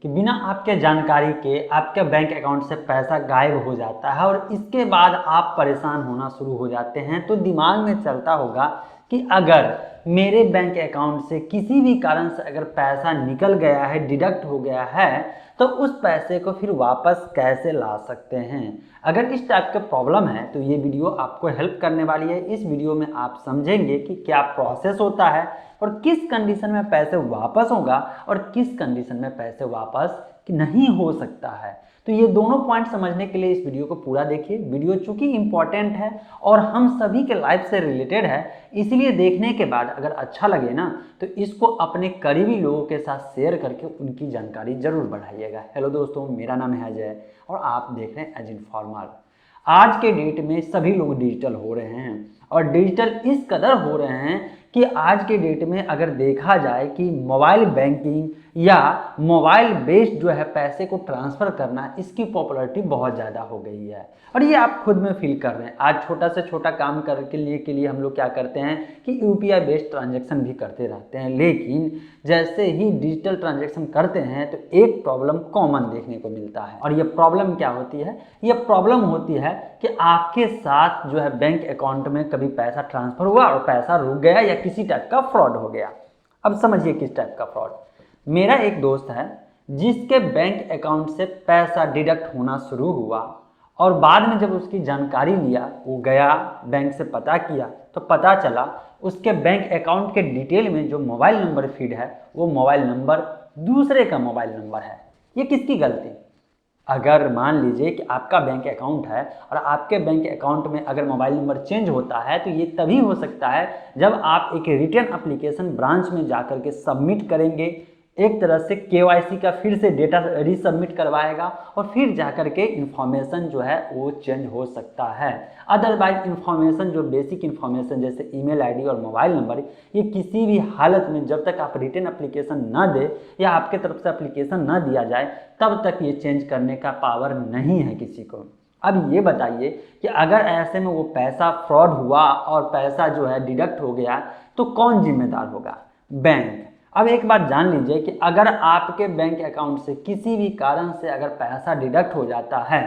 कि बिना आपके जानकारी के आपके बैंक अकाउंट से पैसा गायब हो जाता है और इसके बाद आप परेशान होना शुरू हो जाते हैं, तो दिमाग में चलता होगा कि अगर मेरे बैंक अकाउंट से किसी भी कारण से अगर पैसा निकल गया है, डिडक्ट हो गया है, तो उस पैसे को फिर वापस कैसे ला सकते हैं। अगर इस टाइप का प्रॉब्लम है तो ये वीडियो आपको हेल्प करने वाली है। इस वीडियो में आप समझेंगे कि क्या प्रोसेस होता है और किस कंडीशन में पैसे वापस होगा और किस कंडीशन में पैसे वापस नहीं हो सकता है। तो ये दोनों पॉइंट समझने के लिए इस वीडियो को पूरा देखिए। वीडियो चूंकि इम्पॉर्टेंट है और हम सभी के लाइफ से रिलेटेड है, इसलिए देखने के बाद अगर अच्छा लगे ना तो इसको अपने करीबी लोगों के साथ शेयर करके उनकी जानकारी जरूर बढ़ाइएगा। हेलो दोस्तों, मेरा नाम है अजय और आप देख रहे हैं एज इन्फॉर्मर। आज के डेट में सभी लोग डिजिटल हो रहे हैं और डिजिटल इस कदर हो रहे हैं कि आज के डेट में अगर देखा जाए कि मोबाइल बैंकिंग या मोबाइल बेस्ड जो है पैसे को ट्रांसफ़र करना, इसकी पॉपुलैरिटी बहुत ज़्यादा हो गई है और ये आप खुद में फील कर रहे हैं। आज छोटा से छोटा काम करने के लिए हम लोग क्या करते हैं कि यूपीआई बेस्ड ट्रांजैक्शन भी करते रहते हैं, लेकिन जैसे ही डिजिटल ट्रांजैक्शन करते हैं तो एक प्रॉब्लम कॉमन देखने को मिलता है। और ये प्रॉब्लम क्या होती है? ये प्रॉब्लम होती है कि आपके साथ जो है बैंक अकाउंट में कभी पैसा ट्रांसफ़र हुआ और पैसा रुक गया या किसी टाइप का फ्रॉड हो गया। अब समझिए किस टाइप का फ्रॉड। मेरा एक दोस्त है जिसके बैंक अकाउंट से पैसा डिडक्ट होना शुरू हुआ और बाद में जब उसकी जानकारी लिया, वो गया बैंक से पता किया तो पता चला उसके बैंक अकाउंट के डिटेल में जो मोबाइल नंबर फीड है वो मोबाइल नंबर दूसरे का मोबाइल नंबर है। ये किसकी गलती? अगर मान लीजिए कि आपका बैंक अकाउंट है और आपके बैंक अकाउंट में अगर मोबाइल नंबर चेंज होता है तो ये तभी हो सकता है जब आप एक रिटर्न एप्लीकेशन ब्रांच में जाकर के सबमिट करेंगे, एक तरह से केवाईसी का फिर से डेटा रीसबमिट करवाएगा और फिर जाकर के इन्फॉर्मेशन जो है वो चेंज हो सकता है। अदरवाइज इन्फॉर्मेशन जो बेसिक इन्फॉर्मेशन जैसे ईमेल आईडी और मोबाइल नंबर, ये किसी भी हालत में जब तक आप रिटर्न एप्लीकेशन ना दे या आपके तरफ से एप्लीकेशन ना दिया जाए तब तक ये चेंज करने का पावर नहीं है किसी को। अब ये बताइए कि अगर ऐसे में वो पैसा फ्रॉड हुआ और पैसा जो है डिडक्ट हो गया तो कौन जिम्मेदार होगा? बैंक। अब एक बात जान लीजिए कि अगर आपके बैंक अकाउंट से किसी भी कारण से अगर पैसा डिडक्ट हो जाता है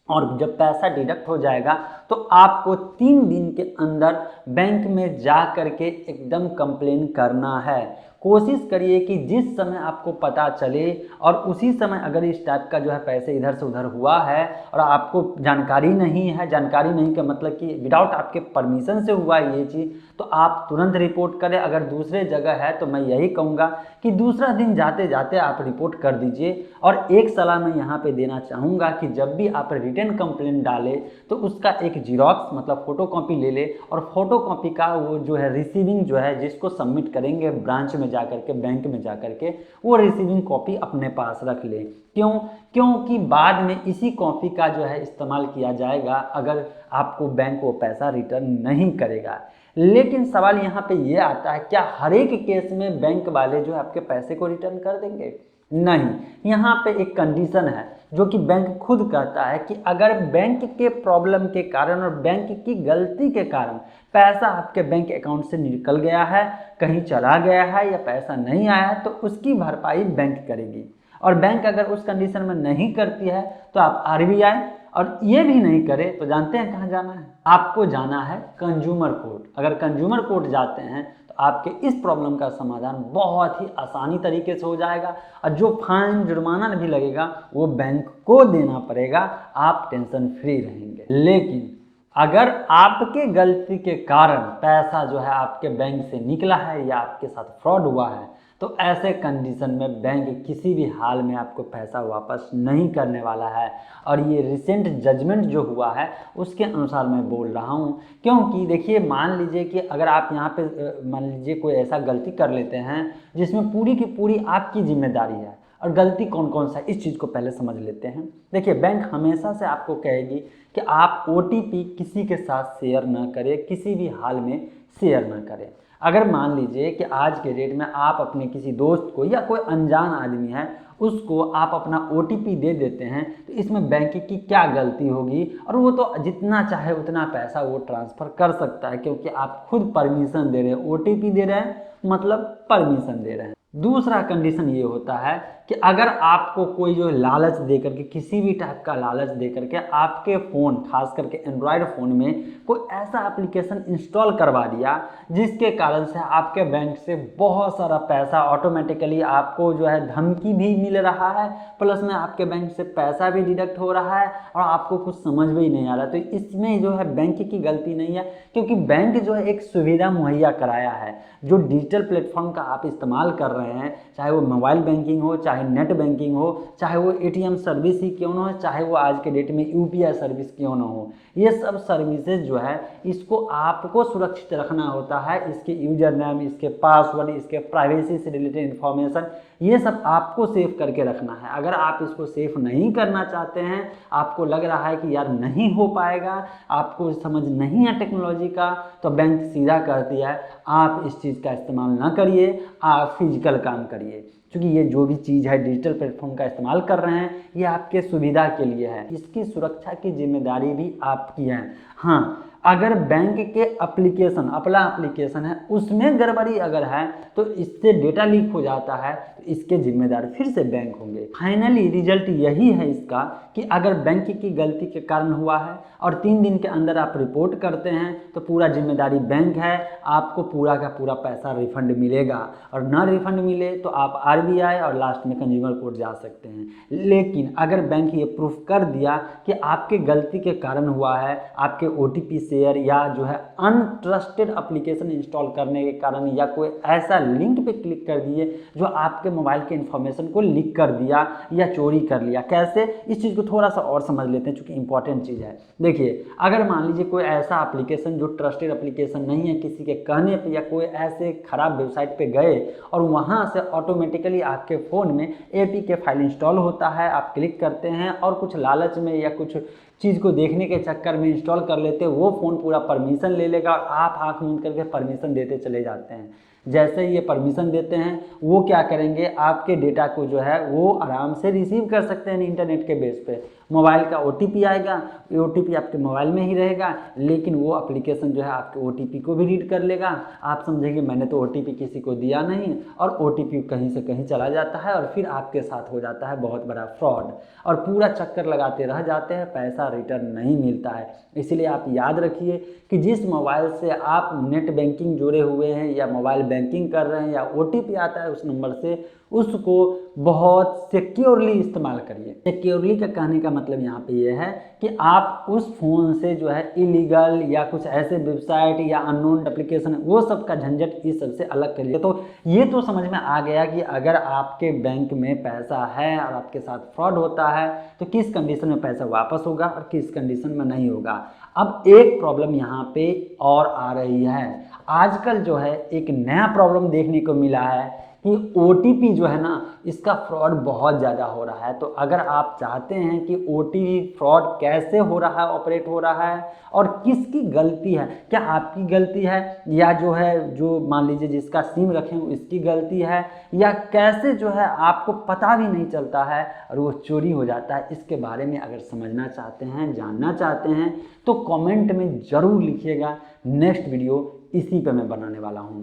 और जब पैसा डिडक्ट हो जाएगा तो आपको 3 दिन के अंदर बैंक में जा करके एकदम कंप्लेन करना है। कोशिश करिए कि जिस समय आपको पता चले और उसी समय अगर इस टाइप का जो है पैसे इधर से उधर हुआ है और आपको जानकारी नहीं है, जानकारी नहीं का मतलब कि विदाउट आपके परमिशन से हुआ है ये चीज़, तो आप तुरंत रिपोर्ट करें। अगर दूसरे जगह है तो मैं यही कहूँगा कि दूसरा दिन जाते जाते आप रिपोर्ट कर दीजिए। और एक सलाह मैं यहाँ पे देना चाहूँगा कि जब भी आप रिटर्न कंप्लेंट डालें तो उसका एक जीरोक्स मतलब फ़ोटोकॉपी ले ले और फोटोकॉपी का वो जो है रिसीविंग जो है जिसको सबमिट करेंगे ब्रांच में जाकर के, बैंक में जाकर के, वो रिसीविंग कॉपी अपने पास रख ले। क्यों? क्योंकि बाद में इसी कॉपी का जो है इस्तेमाल किया जाएगा अगर आपको बैंक वो पैसा रिटर्न नहीं करेगा। लेकिन सवाल यहाँ पे ये आता है, क्या हर एक केस में बैंक वाले जो है आपके पैसे को रिटर्न कर देंगे? नहीं। यहाँ पे एक कंडीशन है जो कि बैंक खुद कहता है कि अगर बैंक के प्रॉब्लम के कारण और बैंक की गलती के कारण पैसा आपके बैंक अकाउंट से निकल गया है, कहीं चला गया है या पैसा नहीं आया है तो उसकी भरपाई बैंक करेगी। और बैंक अगर उस कंडीशन में नहीं करती है तो आप आरबीआई, और ये भी नहीं करे तो जानते हैं कहाँ जाना है? आपको जाना है कंज्यूमर कोर्ट। अगर कंज्यूमर कोर्ट जाते हैं तो आपके इस प्रॉब्लम का समाधान बहुत ही आसानी तरीके से हो जाएगा और जो फाइन जुर्माना भी लगेगा वो बैंक को देना पड़ेगा, आप टेंशन फ्री रहेंगे। लेकिन अगर आपके गलती के कारण पैसा जो है आपके बैंक से निकला है या आपके साथ फ्रॉड हुआ है तो ऐसे कंडीशन में बैंक किसी भी हाल में आपको पैसा वापस नहीं करने वाला है। और ये रिसेंट जजमेंट जो हुआ है उसके अनुसार मैं बोल रहा हूँ, क्योंकि देखिए मान लीजिए कि अगर आप यहाँ पे मान लीजिए कोई ऐसा गलती कर लेते हैं जिसमें पूरी की पूरी आपकी जिम्मेदारी है। और गलती कौन कौन सा, इस चीज़ को पहले समझ लेते हैं। देखिए बैंक हमेशा से आपको कहेगी कि आप ओटीपी किसी के साथ शेयर ना करें, किसी भी हाल में शेयर ना करें। अगर मान लीजिए कि आज के डेट में आप अपने किसी दोस्त को या कोई अनजान आदमी है उसको आप अपना ओटीपी दे देते हैं तो इसमें बैंक की क्या गलती होगी? और वो तो जितना चाहे उतना पैसा वो ट्रांसफ़र कर सकता है क्योंकि आप खुद परमिशन दे रहे हैं, ओटीपी दे रहे हैं मतलब परमिशन दे रहे हैं। दूसरा कंडीशन ये होता है कि अगर आपको कोई जो लालच दे करके, किसी भी टाइप का लालच दे करके आपके फ़ोन, खास करके एंड्रॉयड फ़ोन में कोई ऐसा एप्लीकेशन इंस्टॉल करवा दिया जिसके कारण से आपके बैंक से बहुत सारा पैसा ऑटोमेटिकली आपको जो है धमकी भी मिल रहा है, प्लस में आपके बैंक से पैसा भी डिडक्ट हो रहा है और आपको कुछ समझ में ही नहीं आ रहा, तो इसमें जो है बैंक की गलती नहीं है, क्योंकि बैंक जो है एक सुविधा मुहैया कराया है। जो डिजिटल प्लेटफॉर्म का आप इस्तेमाल कर रहे हैं, चाहे वो मोबाइल बैंकिंग हो, चाहे नेट बैंकिंग हो, चाहे वो एटीएम सर्विस ही क्यों ना हो, चाहे वो आज के डेट में यूपीआई सर्विस क्यों ना हो, ये सब सर्विसेज जो है इसको आपको सुरक्षित रखना होता है। इसके यूजर नेम, इसके पासवर्ड, इसके प्राइवेसी से रिलेटेड इन्फॉर्मेशन, ये सब आपको सेव करके रखना है। अगर आप इसको सेव नहीं करना चाहते हैं, आपको लग रहा है कि यार नहीं हो पाएगा, आपको समझ नहीं है टेक्नोलॉजी का, तो बैंक सीधा कहती है आप इस चीज़ का इस्तेमाल ना करिए, आप फिजिकल काम करिए, क्योंकि ये जो भी चीज़ है डिजिटल प्लेटफॉर्म का इस्तेमाल कर रहे हैं ये आपके सुविधा के लिए है, इसकी सुरक्षा की जिम्मेदारी भी आपकी है। हाँ, अगर बैंक के एप्लीकेशन, अपना एप्लीकेशन है, उसमें गड़बड़ी अगर है तो इससे डेटा लीक हो जाता है, तो इसके जिम्मेदार फिर से बैंक होंगे। फाइनली रिजल्ट यही है इसका कि अगर बैंक की गलती के कारण हुआ है और 3 दिन के अंदर आप रिपोर्ट करते हैं तो पूरा जिम्मेदारी बैंक है, आपको पूरा का पूरा पैसा रिफंड मिलेगा, और ना रिफंड मिले तो आप आरबीआई और लास्ट में कंज्यूमर कोर्ट जा सकते हैं। लेकिन अगर बैंक ये प्रूफ कर दिया कि आपके गलती के कारण हुआ है, आपके ओटीपी शेयर या जो है अनट्रस्टेड एप्लीकेशन इंस्टॉल करने के कारण, या कोई ऐसा लिंक पे क्लिक कर दिए जो आपके मोबाइल के इन्फॉर्मेशन को लीक कर दिया या चोरी कर लिया, कैसे, इस चीज़ को थोड़ा सा और समझ लेते हैं क्योंकि इंपॉर्टेंट चीज़ है। देखिए, अगर मान लीजिए कोई ऐसा एप्लीकेशन जो ट्रस्टेड एप्लीकेशन नहीं है, किसी के कहने पे या कोई ऐसे खराब वेबसाइट पे गए और वहाँ से ऑटोमेटिकली आपके फ़ोन में एपीके फाइल इंस्टॉल होता है, आप क्लिक करते हैं और कुछ लालच में या कुछ चीज़ को देखने के चक्कर में इंस्टॉल कर लेते हैं, वो फ़ोन पूरा परमिशन ले लेगा और आप आँख मूंद करके परमिशन देते चले जाते हैं। जैसे ही ये परमिशन देते हैं, वो क्या करेंगे, आपके डेटा को जो है वो आराम से रिसीव कर सकते हैं इंटरनेट के बेस पे। मोबाइल का ओटीपी आएगा, ये ओटीपी आपके मोबाइल में ही रहेगा, लेकिन वो एप्लीकेशन जो है आपके ओटीपी को भी रीड कर लेगा। आप समझेंगे मैंने तो ओटीपी किसी को दिया नहीं, और ओटीपी कहीं से कहीं चला जाता है और फिर आपके साथ हो जाता है बहुत बड़ा फ्रॉड, और पूरा चक्कर लगाते रह जाते हैं, पैसा रिटर्न नहीं मिलता है। इसलिए आप याद रखिए कि जिस मोबाइल से आप नेट बैंकिंग जुड़े हुए हैं या मोबाइल बैंकिंग कर रहे हैं या ओटीपी आता है उस नंबर से, उसको बहुत सिक्योरली इस्तेमाल करिए। सिक्योरली का कहने का मतलब यहाँ पे ये है कि आप उस फ़ोन से जो है इलीगल या कुछ ऐसे वेबसाइट या अननोन एप्लीकेशन, वो सब का झंझट इस सब से अलग करिए। तो ये तो समझ में आ गया कि अगर आपके बैंक में पैसा है और आपके साथ फ्रॉड होता है तो किस कंडीशन में पैसा वापस होगा और किस कंडीशन में नहीं होगा। अब एक प्रॉब्लम यहाँ पे और आ रही है, आजकल जो है एक नया प्रॉब्लम देखने को मिला है कि ओटीपी जो है ना, इसका फ्रॉड बहुत ज़्यादा हो रहा है। तो अगर आप चाहते हैं कि ओटीपी फ्रॉड कैसे हो रहा है, ऑपरेट हो रहा है और किसकी गलती है, क्या आपकी गलती है या जो है जो मान लीजिए जिसका सिम रखे हैं इसकी गलती है, या कैसे जो है आपको पता भी नहीं चलता है और वो चोरी हो जाता है, इसके बारे में अगर समझना चाहते हैं, जानना चाहते हैं तो कमेंट में ज़रूर लिखिएगा। नेक्स्ट वीडियो इसी पर मैं बनाने वाला हूँ।